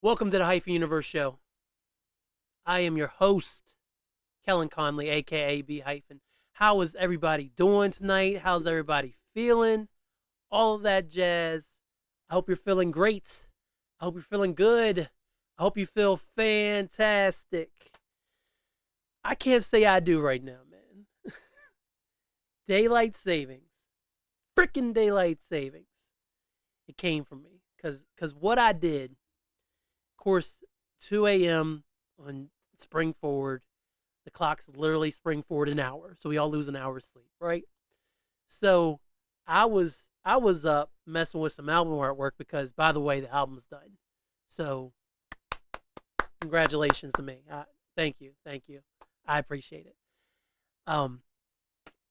Welcome to the Hyphen Universe Show. I am your host, Kellen Conley, aka B Hyphen. How is everybody doing tonight? How's everybody feeling? All of that jazz. I hope you're feeling great. I hope you're feeling good. I hope you feel fantastic. I can't say I do right now, man. Daylight savings. Freaking daylight savings. It came from me. Cause what I did, of course, 2 a.m. on spring forward. The clock's literally spring forward an hour, so we all lose an hour's sleep, right? So I was up messing with some album artwork because, by the way, the album's done. So congratulations to me. Thank you. I appreciate it. Um,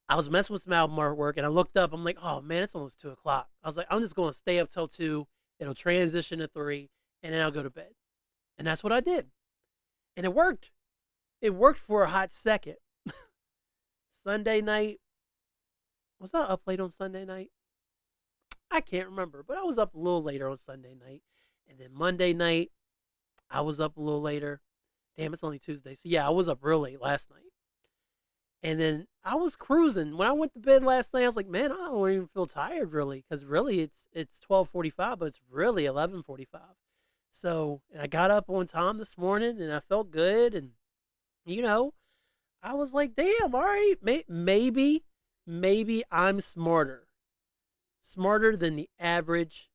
I was messing with some album artwork, and I looked up. I'm like, oh man, it's almost 2 o'clock. I was like, I'm just going to stay up till 2. It'll transition to 3, and then I'll go to bed. And that's what I did, and it worked. It worked for a hot second. Sunday night, was I up late on Sunday night? I can't remember, but I was up a little later on Sunday night. And then Monday night, I was up a little later. Damn, it's only Tuesday. So yeah, I was up real late last night. And then I was cruising. When I went to bed last night, I was like, man, I don't even feel tired really, because really it's 12:45, but it's really 11:45. So, and I got up on time this morning, and I felt good, and you know, I was like, damn, all right, maybe I'm smarter than the average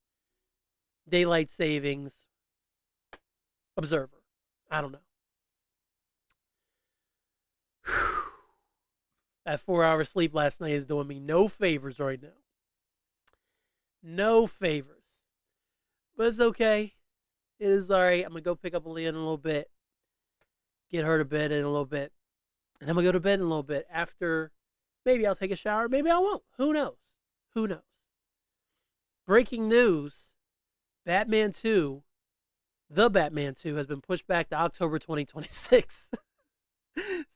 daylight savings observer. I don't know. That 4 hour sleep last night is doing me no favors right now. No favors. But it's okay. It is all right. I'm going to go pick up Aaliyah in a little bit. Get her to bed in a little bit. And I'm going to go to bed in a little bit. After, maybe I'll take a shower. Maybe I won't. Who knows? Who knows? Breaking news. Batman 2, The Batman 2, has been pushed back to October 2026.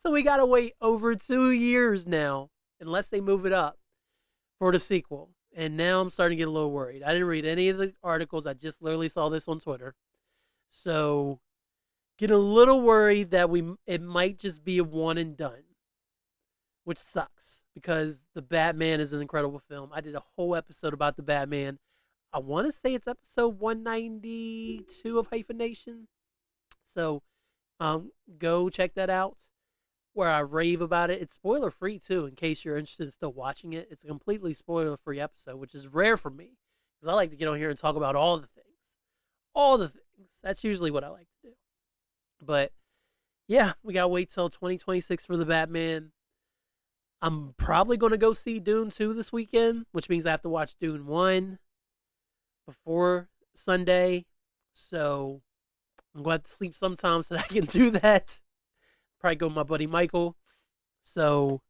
So we got to wait over 2 years now, unless they move it up, for the sequel. And now I'm starting to get a little worried. I didn't read any of the articles. I just literally saw this on Twitter. So getting a little worried that it might just be a one and done, which sucks because the Batman is an incredible film. I did a whole episode about the Batman. I want to say it's episode 192 of Hyphenation. So go check that out where I rave about it. It's spoiler free too, in case you're interested in still watching it. It's a completely spoiler free episode, which is rare for me because I like to get on here and talk about all the things. All the things. That's usually what I like to do. But yeah, we gotta wait till 2026 for the Batman. I'm probably gonna go see Dune 2 this weekend, which means I have to watch Dune 1 before Sunday. So I'm going to have to sleep sometime so that I can do that. Probably go with my buddy Michael. So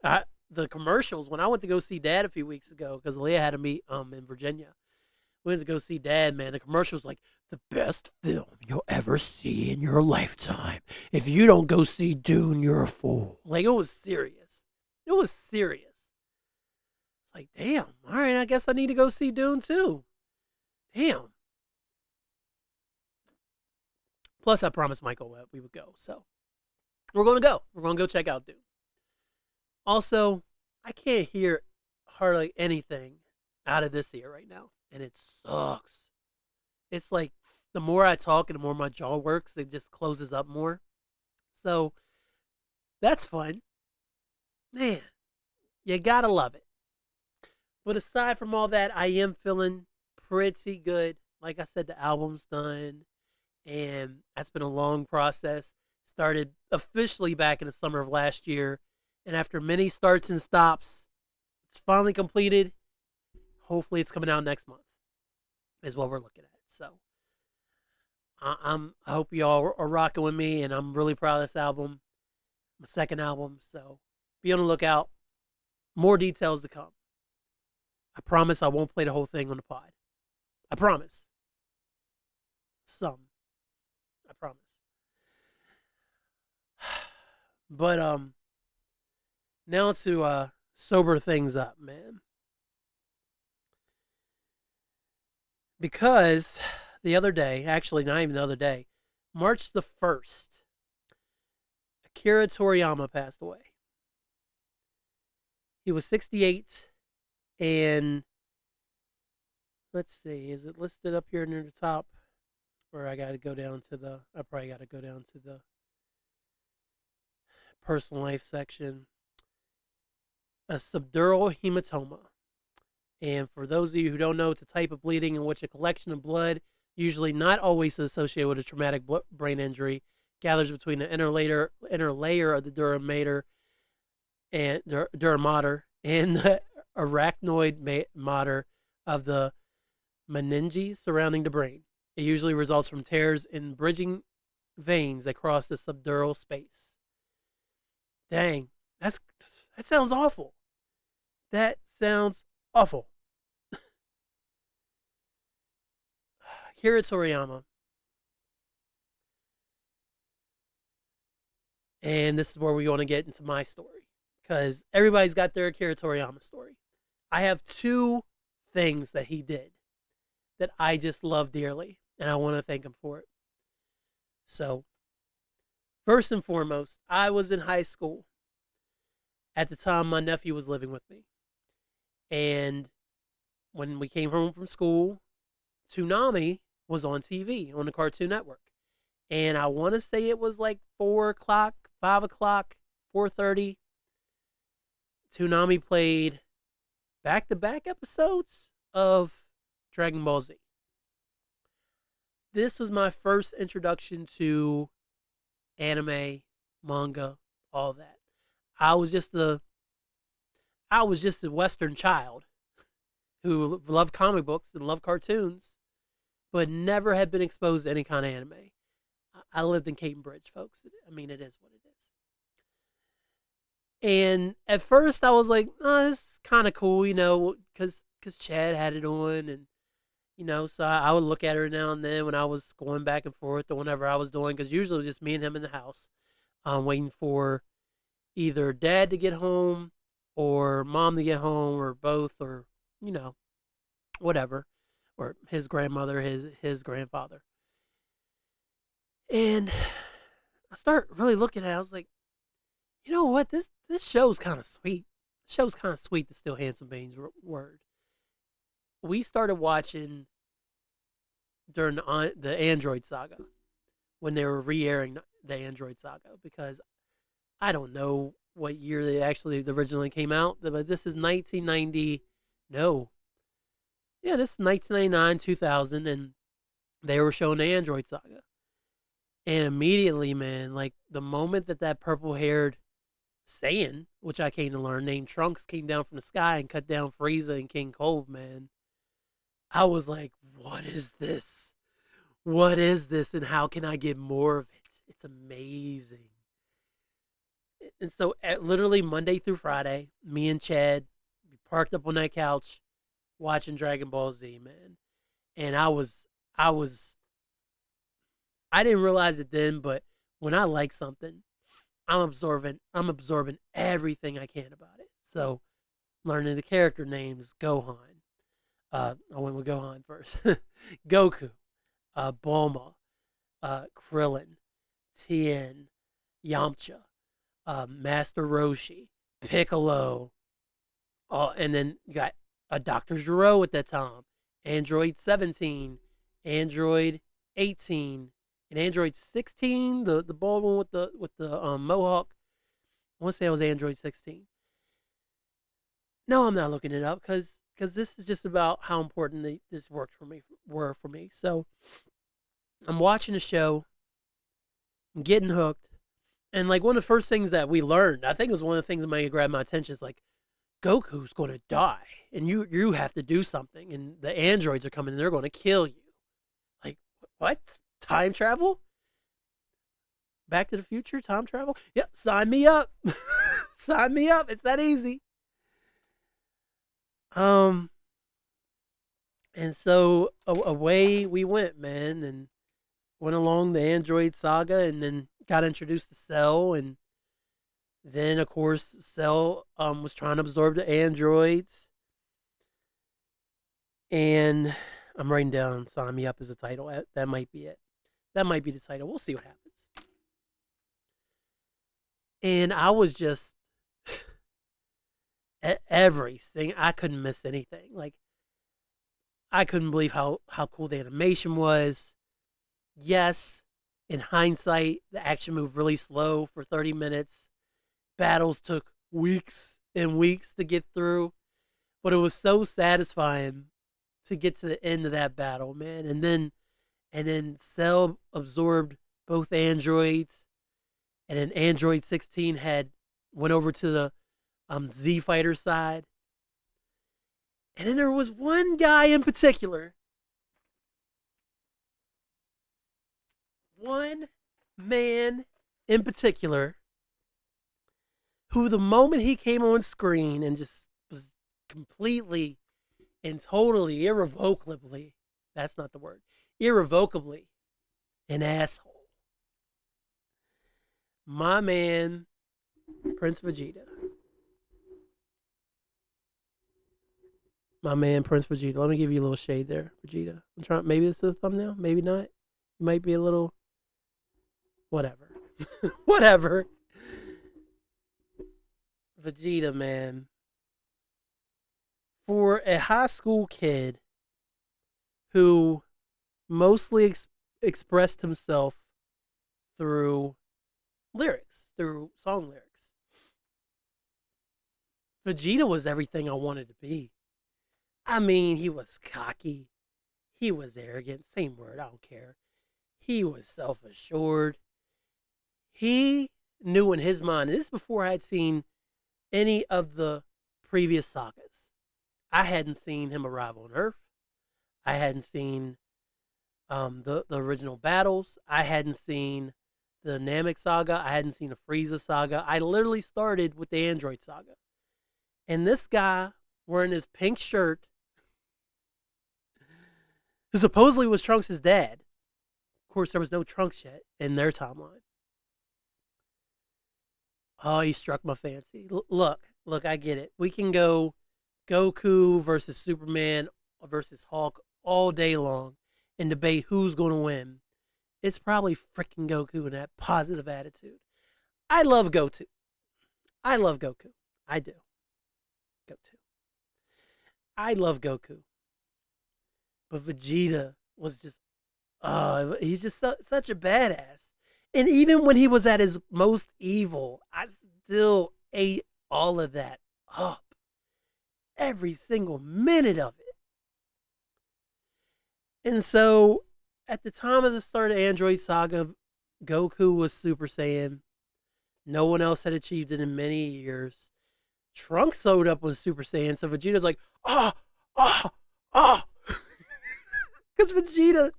the commercials, when I went to go see Dad a few weeks ago, because Leah had to meet in Virginia. We went to go see Dad, man. The commercials like the best film you'll ever see in your lifetime. If you don't go see Dune, you're a fool. Like it was serious. It was serious. It's like, damn, all right, I guess I need to go see Dune too. Damn. Plus, I promised Michael that we would go. So, we're going to go. We're going to go check out Dune. Also, I can't hear hardly anything out of this ear right now. And it sucks. It's like the more I talk and the more my jaw works, it just closes up more. So, that's fun. Man, you got to love it. But aside from all that, I am feeling pretty good. Like I said, the album's done. And that's been a long process. Started officially back in the summer of last year. And after many starts and stops, it's finally completed. Hopefully it's coming out next month is what we're looking at. So I hope you all are rocking with me. And I'm really proud of this album. My second album. So be on the lookout. More details to come. I promise I won't play the whole thing on the pod. I promise. Some. I promise. But now to sober things up, man. Because the other day, actually not even the other day, March the 1st, Akira Toriyama passed away. He was 68, and let's see, is it listed up here near the top? Or I probably got to go down to the personal life section. A subdural hematoma. And for those of you who don't know, it's a type of bleeding in which a collection of blood, usually not always associated with a traumatic brain injury, gathers between the inner layer of the dura mater and dura mater and the arachnoid mater of the meninges surrounding the brain. It usually results from tears in bridging veins that cross the subdural space. Dang, that sounds awful. That sounds awful. Akira Toriyama. And this is where we want to get into my story. Because everybody's got their Akira Toriyama story. I have two things that he did that I just love dearly. And I want to thank him for it. So, first and foremost, I was in high school. At the time, my nephew was living with me. And when we came home from school, Toonami was on TV, on the Cartoon Network. And I want to say it was like 4 o'clock, 5 o'clock, 4:30. Toonami played back-to-back episodes of Dragon Ball Z. This was my first introduction to anime, manga, all that. I was just a Western child who loved comic books and loved cartoons, but never had been exposed to any kind of anime. I lived in Caton Bridge, folks. I mean, it is what it is. And at first, I was like, "Oh, this is kind of cool," because Chad had it on, and so I would look at her now and then when I was going back and forth or whenever I was doing, because usually it was just me and him in the house, waiting for either Dad to get home or Mom to get home or both, or whatever, or his grandmother, his grandfather. And I start really looking at it. I was like, you know what? This show's kind of sweet. The show's kind of sweet to steal Handsome Bane's word. We started watching during the Android Saga, when they were re-airing the Android Saga, because I don't know what year they actually originally came out, but this is 1990. No. Yeah, this is 1999, 2000, and they were showing the Android Saga. And immediately, man, like the moment that purple-haired Saiyan, which I came to learn, named Trunks, came down from the sky and cut down Frieza and King Cold, man, I was like, what is this? What is this, and how can I get more of it? It's amazing. And so, literally Monday through Friday, me and Chad parked up on that couch watching Dragon Ball Z, man. And I didn't realize it then, but when I like something, I'm absorbing everything I can about it. So, learning the character names, Gohan. I went with Gohan first. Goku, Bulma, Krillin, Tien, Yamcha, Master Roshi, Piccolo, and then you got Dr. Gero at that time, Android 17, Android 18, and Android 16, the bald one with the mohawk. I want to say it was Android 16. No, I'm not looking it up because this is just about how important this were for me. So I'm watching the show, I'm getting hooked, and like one of the first things that we learned, I think it was one of the things that might grab my attention, is like Goku's going to die, and you have to do something, and the androids are coming, and they're going to kill you. Like, what? Time travel? Back to the Future? Time travel? Yep, sign me up. Sign me up. It's that easy. And so away we went, man, and went along the Android saga, and then got introduced to Cell, and then of course Cell was trying to absorb the androids, and I'm writing down "Sign Me Up" as a title. That might be it. That might be the title. We'll see what happens. And I was just everything. I couldn't miss anything. Like I couldn't believe how cool the animation was. Yes, in hindsight, the action moved really slow for 30 minutes. Battles took weeks and weeks to get through, but it was so satisfying to get to the end of that battle, man. And then Cell absorbed both androids, and then Android 16 had went over to the Z Fighter side. And then there was one guy in particular, one man in particular, who the moment he came on screen and just was completely and totally irrevocably, that's not the word, irrevocably an asshole. My man, Prince Vegeta. My man, Prince Vegeta. Let me give you a little shade there, Vegeta. I'm trying. Maybe this is a thumbnail. Maybe not. It might be a little. Whatever. Whatever. Vegeta, man. For a high school kid who mostly expressed himself through lyrics, through song lyrics, Vegeta was everything I wanted to be. I mean, he was cocky. He was arrogant. Same word, I don't care. He was self assured. He knew in his mind, and this is before I had seen any of the previous sagas. I hadn't seen him arrive on Earth. I hadn't seen the original battles. I hadn't seen the Namek saga. I hadn't seen the Frieza saga. I literally started with the Android saga. And this guy wearing his pink shirt, who supposedly was Trunks' dad. Of course, there was no Trunks yet in their timeline. Oh, he struck my fancy. Look, I get it. We can go Goku versus Superman versus Hulk all day long and debate who's going to win. It's probably freaking Goku and that positive attitude. I love Goku. I love Goku. I do. Goku. I love Goku. But Vegeta was just, he's just such a badass. And even when he was at his most evil, I still ate all of that up. Every single minute of it. And so, at the time of the start of Android Saga, Goku was Super Saiyan. No one else had achieved it in many years. Trunks showed up with Super Saiyan, so Vegeta's like, ah, ah, ah. Because Vegeta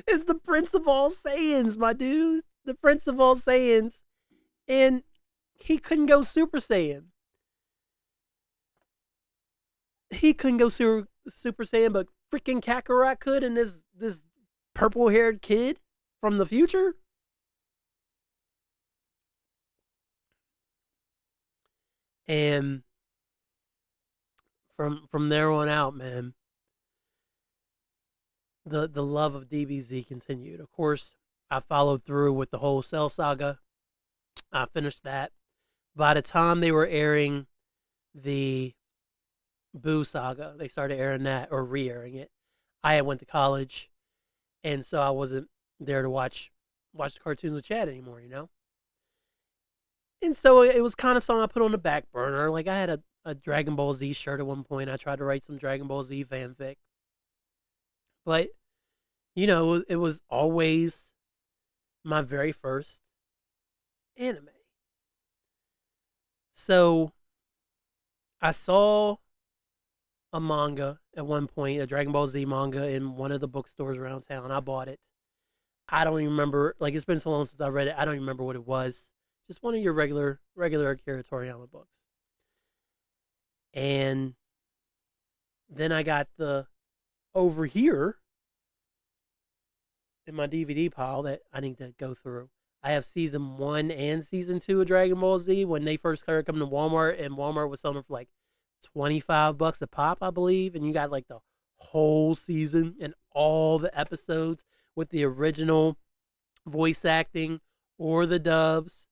is the Prince of all Saiyans, my dude. The Prince of all Saiyans. And he couldn't go Super Saiyan. He couldn't go Super Saiyan, but freaking Kakarot could, and this purple-haired kid from the future? And from there on out, man, the love of DBZ continued. Of course, I followed through with the whole Cell saga. I finished that. By the time they were airing the Boo saga, they started airing that or re-airing it. I had went to college, and so I wasn't there to watch the cartoons with Chad anymore, you know. And so it was kind of something I put on the back burner. Like I had a Dragon Ball Z shirt at one point. I tried to write some Dragon Ball Z fanfic, but you know, it was always my very first anime. So I saw a manga at one point, a Dragon Ball Z manga in one of the bookstores around town. I bought it. I don't even remember, like it's been so long since I read it, I don't even remember what it was. Just one of your regular Akira Toriyama books. And then I got the over here in my DVD pile that I need to go through. I have season 1 and season 2 of Dragon Ball Z when they first started coming to Walmart, and Walmart was selling them for like $25 a pop, I believe, and you got like the whole season and all the episodes with the original voice acting or the dubs.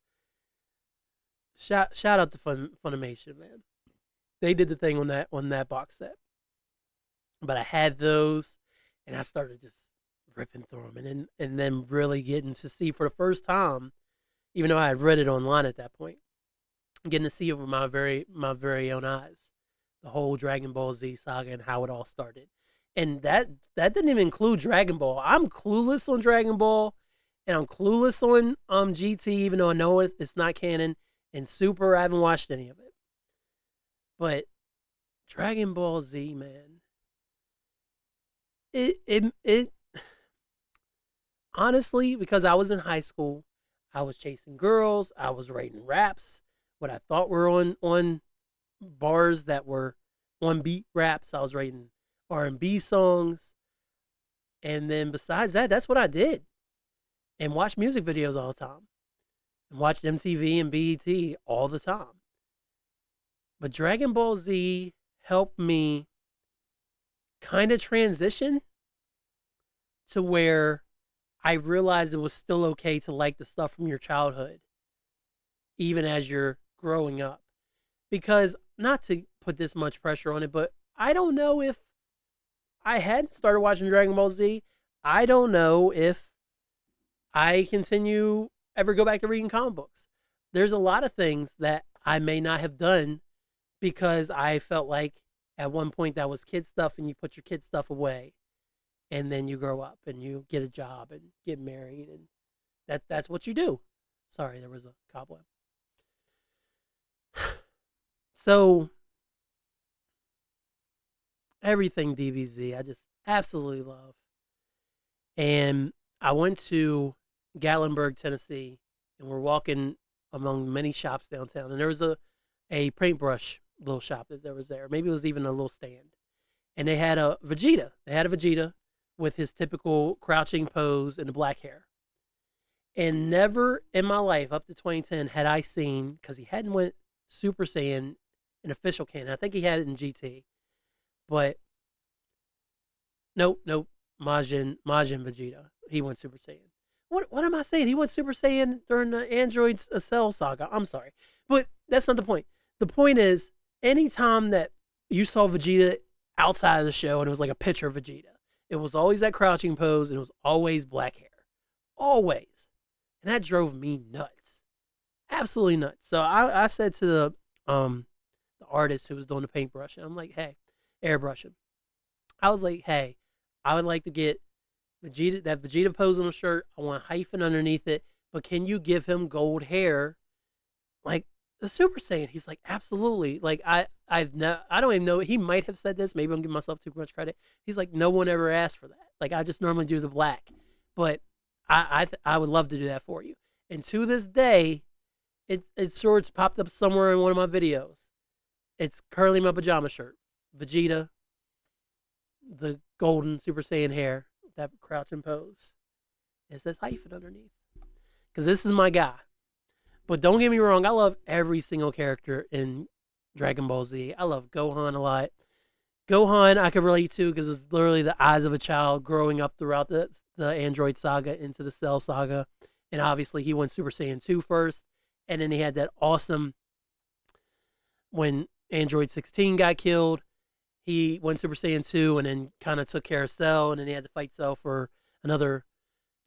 Shout out to Funimation, man. They did the thing on that box set. But I had those, and I started just ripping through them, and then really getting to see for the first time, even though I had read it online at that point, getting to see it with my very own eyes, the whole Dragon Ball Z saga and how it all started. And that didn't even include Dragon Ball. I'm clueless on Dragon Ball, and I'm clueless on GT, even though I know it's not canon. And Super, I haven't watched any of it. But Dragon Ball Z, man, it honestly, because I was in high school, I was chasing girls, I was writing raps, what I thought were on bars that were on beat raps. I was writing R&B songs, and then besides that, that's what I did, and watched music videos all the time, and watched MTV and BET all the time. But Dragon Ball Z helped me kind of transition to where I realized it was still okay to like the stuff from your childhood, even as you're growing up. Because, not to put this much pressure on it, but I don't know if I hadn't started watching Dragon Ball Z, I don't know if I ever go back to reading comic books. There's a lot of things that I may not have done because I felt like at one point that was kid stuff and you put your kid stuff away. And then you grow up and you get a job and get married, and that's what you do. Sorry, there was a cobweb. So everything DBZ I just absolutely love. And I went to Gatlinburg, Tennessee, and we're walking among many shops downtown, and there was a paintbrush little shop that was there. Maybe it was even a little stand. And they had a Vegeta. With his typical crouching pose and the black hair. And never in my life, up to 2010, had I seen, because he hadn't went Super Saiyan in official canon. I think he had it in GT. But, nope, Majin Vegeta. He went Super Saiyan. What am I saying? He went Super Saiyan during the Android Cell saga. I'm sorry. But that's not the point. The point is, anytime that you saw Vegeta outside of the show and it was like a picture of Vegeta, it was always that crouching pose, and it was always black hair. Always. And that drove me nuts. Absolutely nuts. So I said to the artist who was doing the paintbrushing, I'm like, hey, airbrushing. I was like, hey, I would like to get that Vegeta pose on the shirt. I want a hyphen underneath it, but can you give him gold hair like the Super Saiyan? He's like, absolutely. Like I don't even know. He might have said this. Maybe I'm giving myself too much credit. He's like, no one ever asked for that. Like I just normally do the black, but I would love to do that for you. And to this day, it's sure it's popped up somewhere in one of my videos. It's currently my pajama shirt. Vegeta, the golden Super Saiyan hair, that crouching pose. It says hyphen underneath. Because this is my guy. But don't get me wrong, I love every single character in Dragon Ball Z. I love Gohan a lot. Gohan I could relate to because it was literally the eyes of a child growing up throughout the Android saga into the Cell saga. And obviously he went Super Saiyan 2 first. And then he had that awesome, when Android 16 got killed, he went Super Saiyan 2 and then kind of took care of Cell. And then he had to fight Cell for another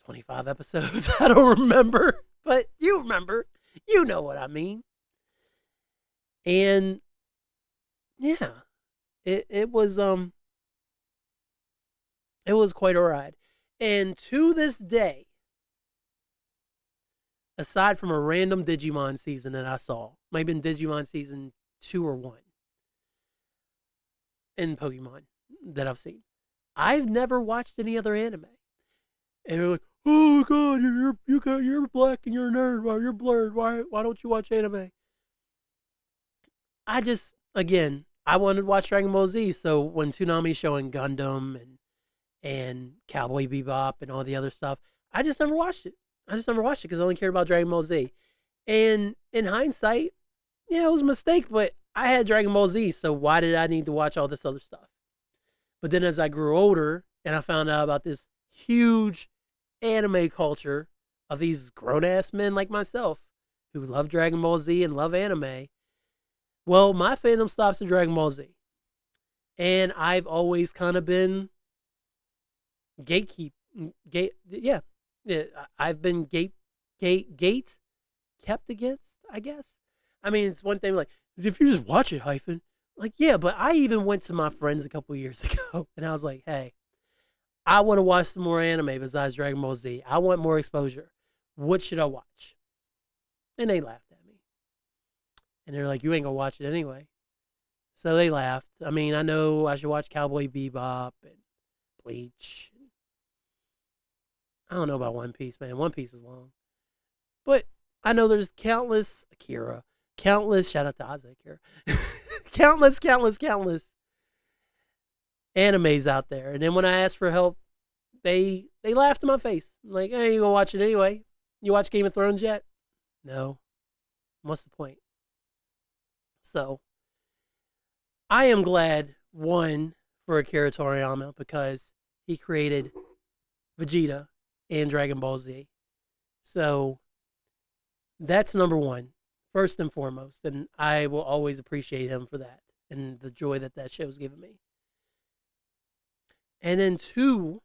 25 episodes. I don't remember. But you remember. You know what I mean. And yeah, it was quite a ride. And to this day, aside from a random Digimon season that I saw, maybe in Digimon season 2 or 1 in Pokemon that I've seen, I've never watched any other anime. And they're like, oh God, you're black and you're a nerd. Why you're blurred? Why don't you watch anime? I wanted to watch Dragon Ball Z. So when Toonami's showing Gundam and Cowboy Bebop and all the other stuff, I just never watched it. Because I only cared about Dragon Ball Z. And in hindsight, yeah, it was a mistake. But I had Dragon Ball Z, so why did I need to watch all this other stuff? But then as I grew older and I found out about this huge anime culture of these grown ass men like myself who love Dragon Ball Z and love anime. Well, my fandom stops at Dragon Ball Z. And I've always kind of been gatekeep gate yeah. Yeah, I've been gate kept against, I guess. I mean, it's one thing like if you just watch it, Hyphen. Like, yeah, but I even went to my friends a couple years ago and I was like, hey, I want to watch some more anime besides Dragon Ball Z. I want more exposure. What should I watch? And they laughed at me. And they're like, you ain't gonna watch it anyway. So they laughed. I mean, I know I should watch Cowboy Bebop and Bleach. I don't know about One Piece, man. One Piece is long. But I know there's countless Akira, countless, shout out to Ozzy Akira, countless animes out there. And then when I asked for help, they laughed in my face. Like, hey, you gonna watch it anyway? You watch Game of Thrones yet? No. What's the point? So I am glad, one, for Akira Toriyama because he created Vegeta and Dragon Ball Z. So that's number one, first and foremost. And I will always appreciate him for that and the joy that that show's given me. And then two,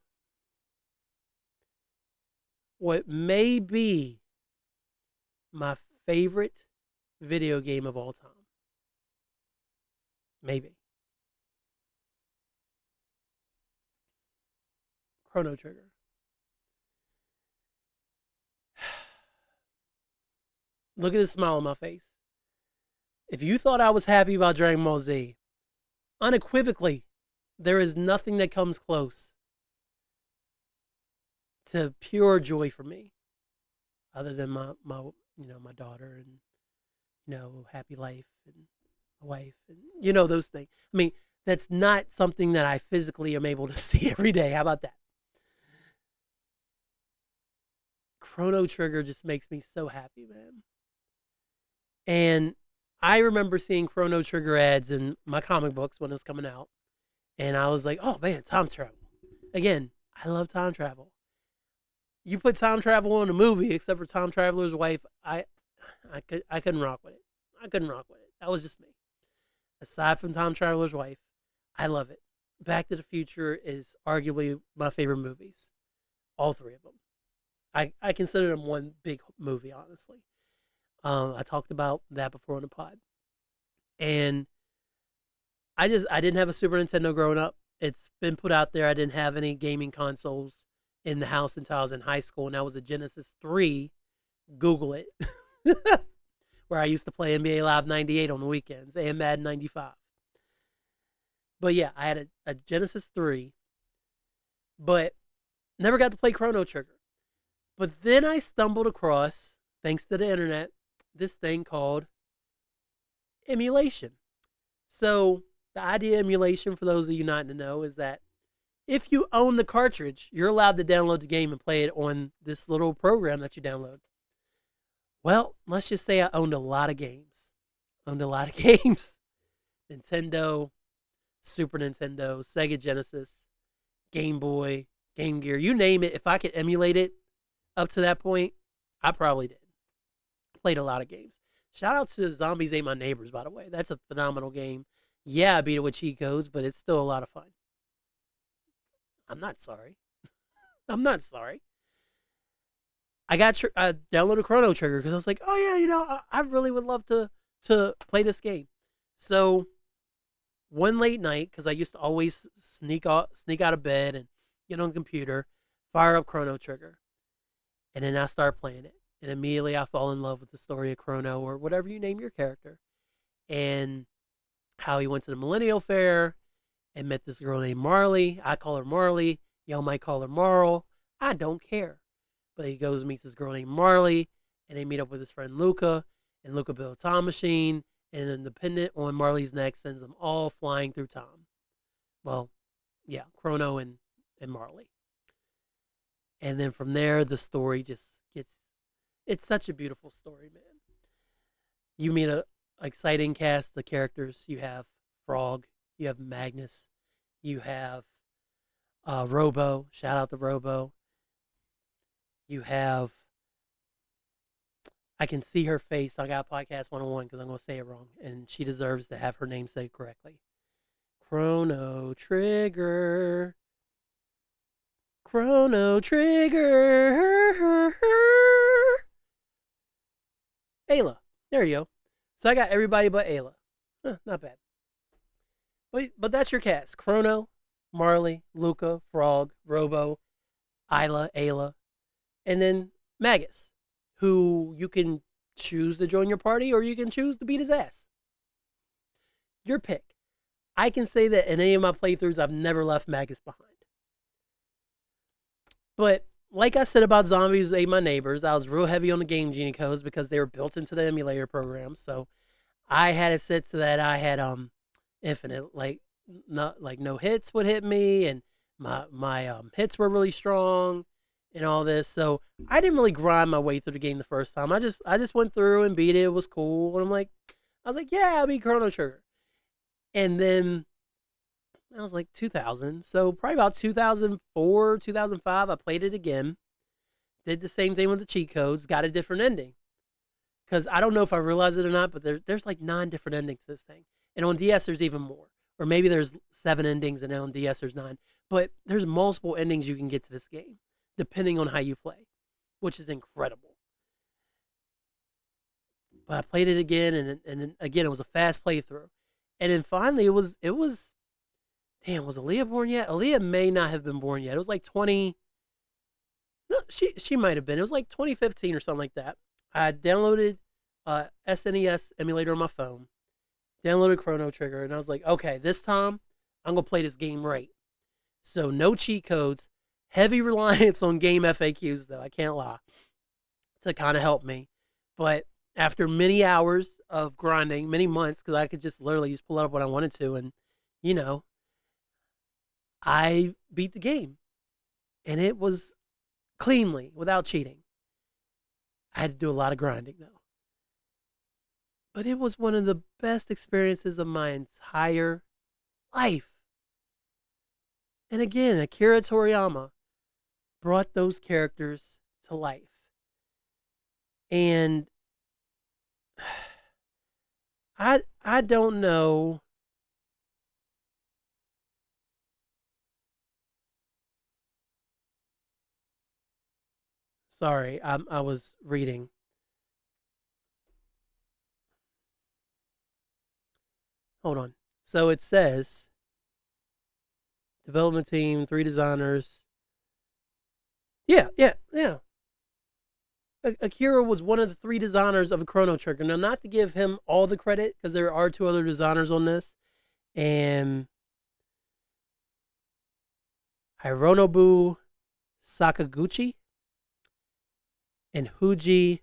what may be my favorite video game of all time. Maybe. Chrono Trigger. Look at the smile on my face. If you thought I was happy about Dragon Ball Z, unequivocally, there is nothing that comes close to pure joy for me, other than my daughter and happy life and my wife and those things. I mean, that's not something that I physically am able to see every day. How about that? Chrono Trigger just makes me so happy, man. And I remember seeing Chrono Trigger ads in my comic books when it was coming out. And I was like, oh man, time travel. Again, I love time travel. You put time travel in a movie, except for Time Traveler's Wife, I couldn't rock with it. I couldn't rock with it. That was just me. Aside from Time Traveler's Wife, I love it. Back to the Future is arguably my favorite movies. All three of them. I consider them one big movie, honestly. I talked about that before on the pod. And I didn't have a Super Nintendo growing up. It's been put out there. I didn't have any gaming consoles in the house until I was in high school, and that was a Genesis 3. Google it. Where I used to play NBA Live 98 on the weekends and Madden 95. But yeah, I had a Genesis 3, but never got to play Chrono Trigger. But then I stumbled across, thanks to the internet, this thing called emulation. So the idea of emulation, for those of you not to know, is that if you own the cartridge, you're allowed to download the game and play it on this little program that you download. Well, let's just say I owned a lot of games. Nintendo, Super Nintendo, Sega Genesis, Game Boy, Game Gear, you name it. If I could emulate it up to that point, I probably did. Played a lot of games. Shout out to Zombies Ate My Neighbors, by the way. That's a phenomenal game. Yeah, I beat it with cheat codes, but it's still a lot of fun. I'm not sorry. I'm not sorry. I downloaded Chrono Trigger because I was like, oh yeah, I really would love to play this game. So one late night, because I used to always sneak out of bed and get on the computer, fire up Chrono Trigger, and then I start playing it. And immediately I fall in love with the story of Chrono, or whatever you name your character, and how he went to the Millennial Fair and met this girl named Marley. I call her Marley. Y'all might call her Marl. I don't care. But he goes and meets this girl named Marley, and they meet up with his friend Luca, and Luca builds a time machine, and an dependent on Marley's neck sends them all flying through time. Well, yeah, Chrono and Marley. And then from there, the story just it's such a beautiful story, man. You meet a exciting cast of characters. You have Frog, you have Magnus, you have Robo. Shout out to Robo. You have I can see her face. I got podcast 101 because I'm going to say it wrong. And she deserves to have her name said correctly. Chrono Trigger. Chrono Trigger. Ayla. There you go. So I got everybody but Ayla. Not bad. But that's your cast. Chrono, Marley, Luca, Frog, Robo, Ayla, and then Magus, who you can choose to join your party or you can choose to beat his ass. Your pick. I can say that in any of my playthroughs, I've never left Magus behind. But like I said about Zombies Ate My Neighbors, I was real heavy on the Game Genie codes because they were built into the emulator program. So I had it set so that I had infinite, like no hits would hit me, and my hits were really strong and all this. So I didn't really grind my way through the game the first time. I just went through and beat it. It was cool, and I was like, yeah, I'll beat Chrono Trigger. And then that was like 2000. So probably about 2004, 2005, I played it again. Did the same thing with the cheat codes. Got a different ending. Because I don't know if I realized it or not, but there's like 9 different endings to this thing. And on DS, there's even more. Or maybe there's 7 endings, and on DS, there's 9. But there's multiple endings you can get to this game, depending on how you play, which is incredible. But I played it again, and again, it was a fast playthrough. And then finally, it was damn, was Aaliyah born yet? Aaliyah may not have been born yet. It was like 20. No, she might have been. It was like 2015 or something like that. I downloaded SNES emulator on my phone, downloaded Chrono Trigger, and I was like, okay, this time I'm gonna play this game right. So no cheat codes, heavy reliance on game FAQs though. I can't lie, to kind of help me. But after many hours of grinding, many months, because I could just literally just pull it up when I wanted to, and you know, I beat the game, and it was cleanly without cheating. I had to do a lot of grinding though. But it was one of the best experiences of my entire life. And again, Akira Toriyama brought those characters to life. And I don't know. Sorry, I was reading. Hold on. So it says development team, 3 designers. Yeah. Akira was one of the 3 designers of Chrono Trigger. Now, not to give him all the credit, because there are 2 other designers on this, and Hironobu Sakaguchi and Huji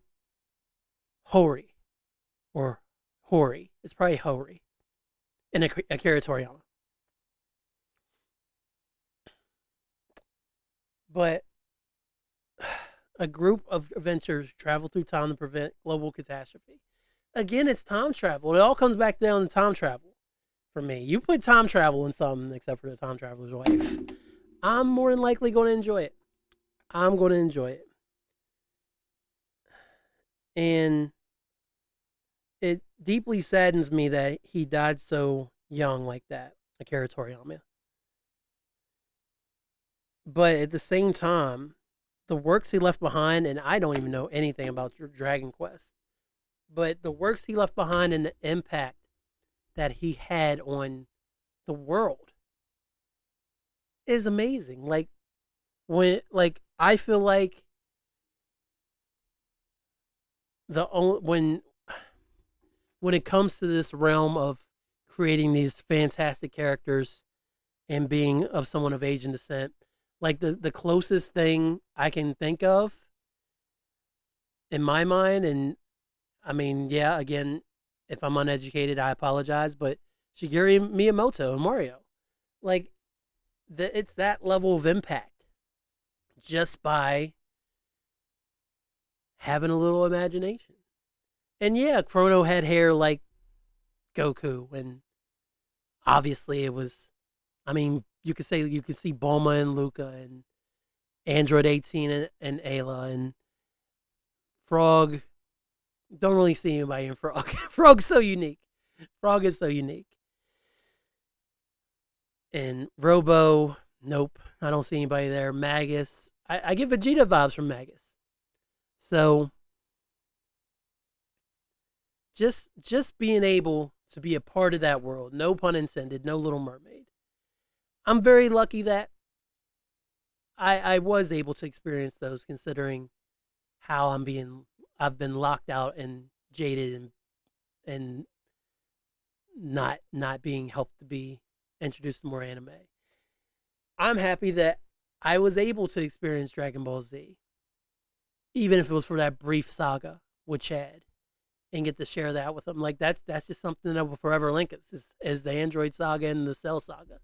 Hori, or Hori. It's probably Hori, and Akira Toriyama. But a group of adventurers travel through time to prevent global catastrophe. Again, it's time travel. It all comes back down to time travel for me. You put time travel in something, except for the time traveler's wife, I'm more than likely going to enjoy it. I'm going to enjoy it. And it deeply saddens me that he died so young like that, Akira Toriyama. But at the same time, the works he left behind, and I don't even know anything about Dragon Quest, but the works he left behind and the impact that he had on the world is amazing. I feel like the when it comes to this realm of creating these fantastic characters and being of someone of Asian descent, like the closest thing I can think of in my mind, and I mean, yeah, again, if I'm uneducated, I apologize, but Shigeru Miyamoto and Mario, like it's that level of impact just by having a little imagination. And yeah, Chrono had hair like Goku, and obviously it was. I mean, you could say you could see Bulma and Luca and Android 18 and Ayla and Frog. Don't really see anybody in Frog. Frog's so unique. Frog is so unique. And Robo, nope. I don't see anybody there. Magus. I get Vegeta vibes from Magus. So just being able to be a part of that world, no pun intended, no Little Mermaid. I'm very lucky that I was able to experience those, considering how I've been locked out and jaded and not being helped to be introduced to more anime. I'm happy that I was able to experience Dragon Ball Z, even if it was for that brief saga with Chad, and get to share that with him. Like that's just something that will forever link us, is the Android saga and the Cell saga,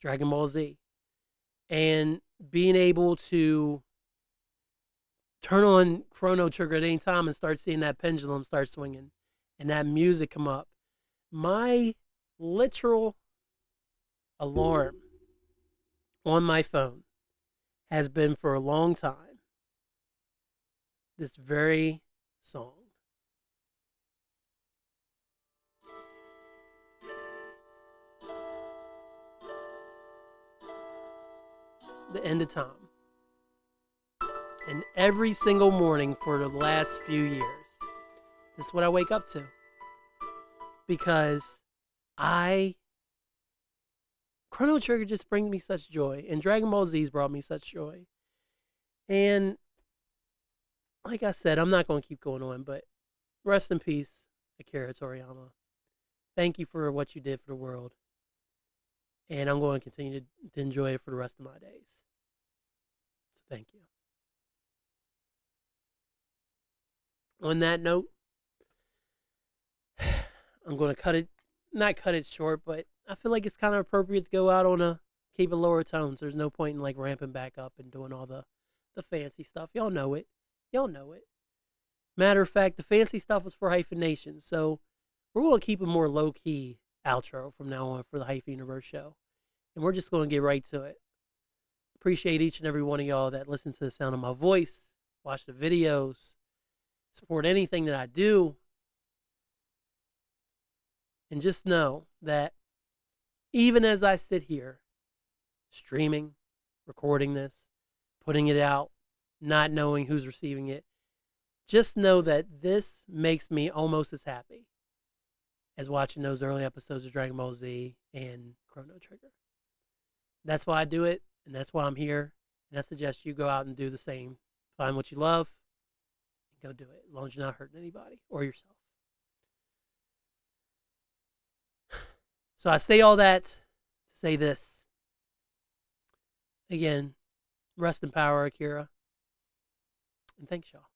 Dragon Ball Z, and being able to turn on Chrono Trigger at any time and start seeing that pendulum start swinging and that music come up. My literal alarm on my phone has been for a long time this very song. The end of time. And every single morning for the last few years, this is what I wake up to. Because Chrono Trigger just brings me such joy, and Dragon Ball Z's brought me such joy. And like I said, I'm not going to keep going on, but rest in peace, Akira Toriyama. Thank you for what you did for the world. And I'm going to continue to enjoy it for the rest of my days. So thank you. On that note, I'm going to not cut it short, but I feel like it's kind of appropriate to go out on keep it lower tones. There's no point in like ramping back up and doing all the fancy stuff. Y'all know it. Y'all know it. Matter of fact, the fancy stuff was for Hyphen Nation, so we're going to keep a more low-key outro from now on for the Hyphen Universe show. And we're just going to get right to it. Appreciate each and every one of y'all that listen to the sound of my voice, watch the videos, support anything that I do. And just know that even as I sit here, streaming, recording this, putting it out, not knowing who's receiving it, just know that this makes me almost as happy as watching those early episodes of Dragon Ball Z and Chrono Trigger. That's why I do it, and that's why I'm here. And I suggest you go out and do the same. Find what you love, and go do it, as long as you're not hurting anybody or yourself. So I say all that to say this. Again, rest in power, Akira. And thanks, y'all.